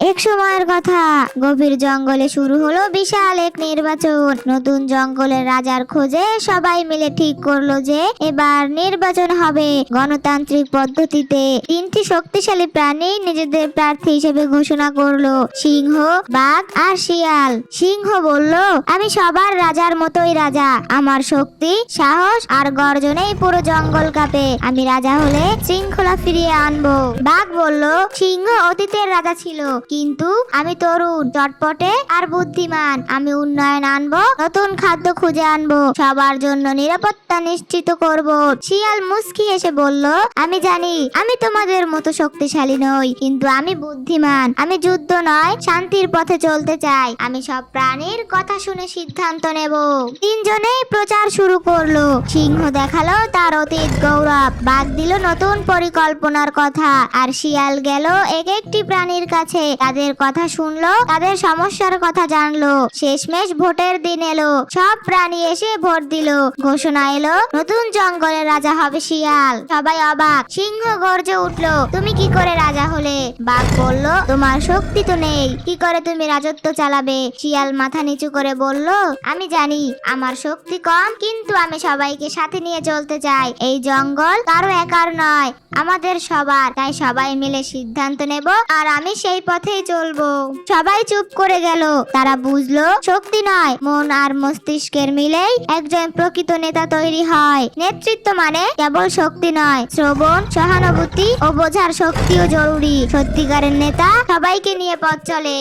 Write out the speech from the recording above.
এক সময়ের কথা, গভীর জঙ্গলে শুরু হলো বিশাল এক নির্বাচন। নতুন জঙ্গলের রাজার খোঁজে সবাই মিলে ঠিক করলো যে এবার নির্বাচন হবে গণতান্ত্রিক পদ্ধতিতে। তিনটি শক্তিশালী প্রাণী নিজেদের প্রার্থী হিসেবে ঘোষণা করলো, সিংহ, বাঘ আর শিয়াল। সিংহ বলল, আমি সবার রাজার মতোই রাজা। আমার শক্তি, সাহস আর গর্জনেই পুরো জঙ্গল কাঁপে। আমি রাজা হলে শৃঙ্খলা ফিরিয়ে আনবো। বাঘ বলল, সিংহ অতীতের রাজা ছিল, কিন্তু আমি তরুণ, চটপটে আর বুদ্ধিমান। আমি উন্নয়ন আনবো, নতুন খাদ্য খুঁজে আনবো, সবার জন্য নিরাপত্তা নিশ্চিত করব। শিয়াল মুচকি এসে বলল, আমি জানি আমি তোমাদের মতো শক্তিশালী নই, কিন্তু আমি বুদ্ধিমান। আমি যুদ্ধ নয়, শান্তির পথে চলতে চাই। আমি সব প্রাণীর কথা শুনে সিদ্ধান্ত নেব। তিনজনেই প্রচার শুরু করলো। সিংহ দেখালো তার অতীত গৌরব, বাঘ দিল নতুন পরিকল্পনার কথা, আর শিয়াল গেল এক একটি প্রাণীর কাছে, তাদের কথা শুনলো, তাদের সমস্যার কথা জানলো। শেষমেশ ভোটের দিন এলো, সব প্রাণী এসে ভোট দিল। ঘোষণা এলো, নতুন জঙ্গলের রাজা হবে শিয়াল। সবাই অবাক। সিংহ গর্জে উঠলো, তুমি কি করে রাজা হলে? বাঘ বলল, তোমার শক্তি তো নেই, কি করে তুমি রাজত্ব চালাবে? শিয়াল মাথা নিচু করে বলল, আমি জানি আমার শক্তি কম, কিন্তু আমি সবাইকে সাথে নিয়ে চলতে চাই। এই জঙ্গল কারো একার নয়, আমাদের সবার। তাই সবাই মিলে সিদ্ধান্ত নেব, আর আমি সেই পথেই চলবো। সবাই চুপ করে গেল। তারা বুঝলো, শক্তি নয়, মন আর মস্তিষ্কের মিলেই একজন প্রকৃত নেতা তৈরি হয়। নেতৃত্ব মানে কেবল শক্তি নয়, শ্রবণ, সহানুভূতি ও বোঝার শক্তিও জরুরি। সত্যিকারের নেতা সবাইকে নিয়ে পথ চলে।